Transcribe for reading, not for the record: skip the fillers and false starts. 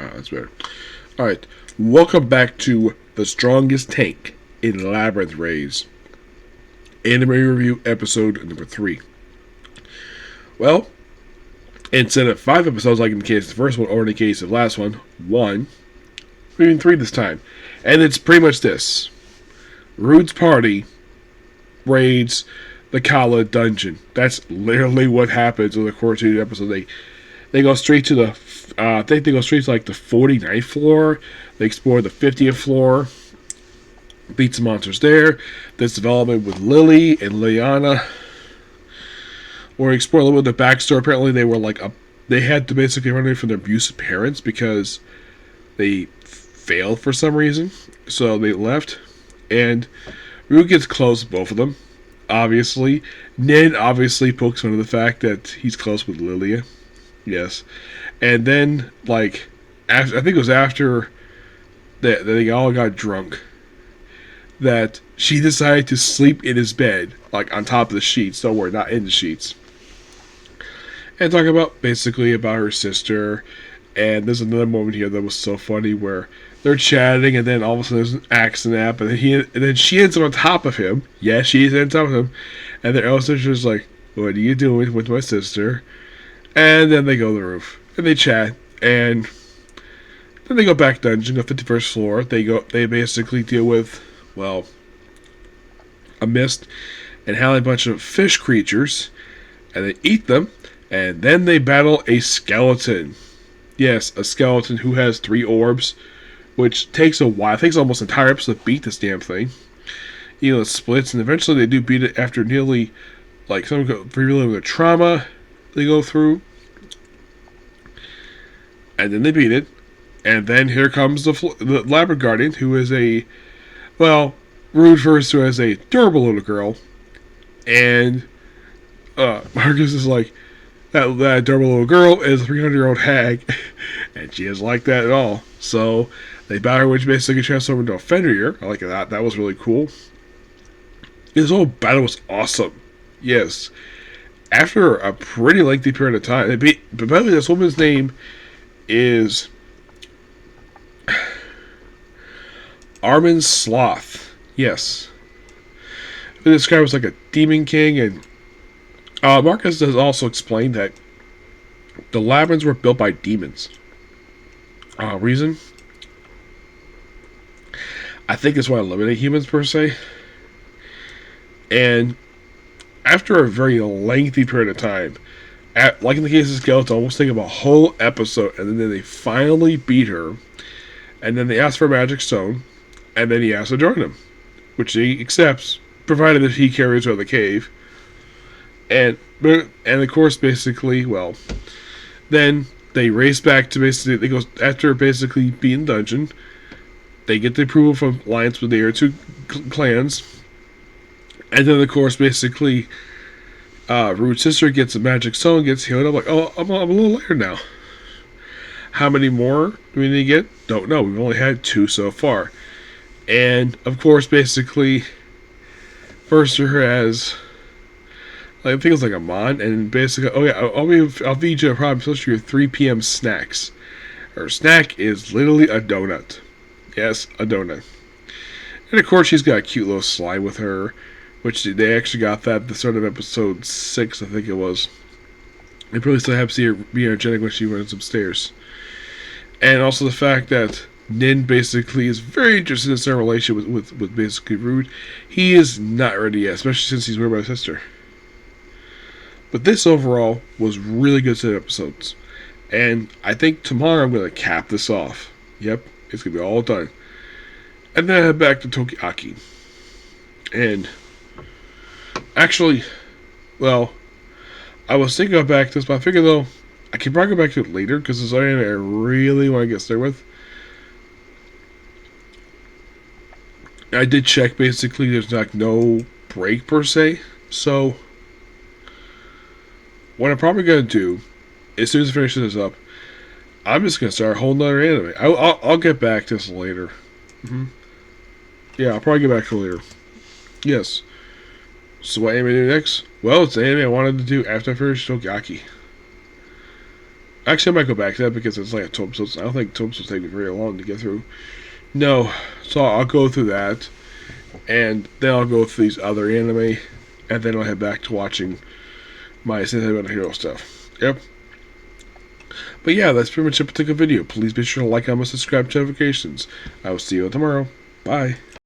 That's better. Alright. Welcome back to The Strongest Tank in Labyrinth Rays. Anime Review Episode number 3. Well, instead of 5 episodes like in the case of the first one, or in the case of the last one, 1. We're doing 3 this time. And it's pretty much this. Rude's party raids the Kala dungeon. That's literally what happens in the course of the episode. They go straight to the, I think they go straight to like the 49th floor. They explore the 50th floor. Beat some monsters there. This development with Lily and Liana. Or explore a little bit of the backstory. Apparently they had to basically run away from their abusive parents because they failed for some reason. So they left. And Rude gets close with both of them. Obviously. Ned obviously pokes fun of the fact that he's close with Lilia. Yes. And then, like, after, I think it was after that they all got drunk, that she decided to sleep in his bed, like, on top of the sheets. Don't worry, not in the sheets. And talk about, basically, about her sister. And there's another moment here that was so funny where they're chatting, and then all of a sudden there's an accident happen, and then she ends up on top of him. Yeah, she's on top of him. And their elder sister's like, "What are you doing with my sister?" And then they go to the roof, and they chat, and then they go back dungeon, go 51st floor. They basically deal with, well, a mist, and handle a bunch of fish creatures, and they eat them, and then they battle a skeleton. Yes, a skeleton who has 3 orbs, which takes a while. It takes almost an entire episode to beat this damn thing. You know, it splits, and eventually they do beat it after nearly, like, some really with trauma they go through. And then they beat it. And then here comes the Labyrinth Guardian, who is a, well, Rude refers to as a durable little girl. And Marcus is like, that durable little girl is a 300-year-old hag. And she isn't like that at all. So they battle her, which basically transforms into a Fenrir. I like that. That was really cool. This whole battle was awesome. Yes. After a pretty lengthy period of time. But by the way, this woman's name is Armin Sloth. Yes. They describe as like a demon king, and Marcus has also explained that the labyrinths were built by demons. Reason? I think it's why to eliminate humans per se. And after a very lengthy period of time, like in the case of Skeleton, almost think of a whole episode, and then they finally beat her, and then they ask for a magic stone, and then he asks to join them, which he accepts, provided that he carries her to the cave. And of course, basically, well, then they race back to basically, they go after basically beating the dungeon. They get the approval from alliance with the other 2 clans. And then, of course, basically, Rude's sister gets a magic stone, gets healed up. Like, oh, I'm a little later now. How many more do we need to get? Don't know. We've only had 2 so far. And, of course, basically, first her has, I think it's like a mon, and basically, oh yeah, I'll feed you a problem, especially your 3 p.m. snacks. Her snack is literally a donut. Yes, a donut. And of course, she's got a cute little slide with her, which they actually got that at the start of episode 6, I think it was. They probably still have to see her be energetic when she runs upstairs. And also the fact that Nin basically is very interested in some relationship with basically Rude. He is not ready yet, especially since he's married by his sister. But this overall was really good set of episodes. And I think tomorrow I'm going to cap this off. Yep, it's going to be all done. And then I head back to Tokiaki. And actually, well, I was thinking about back to this, but I figured though, I can probably go back to it later because it's something I really want to get started with. I did check, basically, there's like no break per se. So, what I'm probably going to do, as soon as I finish this up, I'm just going to start a whole nother anime. I'll get back to this later. Yeah, I'll probably get back to it later. Yes. So what anime do next? Well, it's the anime I wanted to do after I finished Tokiaki. Actually, I might go back to that because it's like a 12 episodes. I don't think 12 episodes take me very long to get through. No, so I'll go through that, and then I'll go through these other anime, and then I'll head back to watching my Sensei Hero stuff. Yep. But yeah, that's pretty much it for the video. Please be sure to like, comment, subscribe to notifications. I will see you tomorrow. Bye.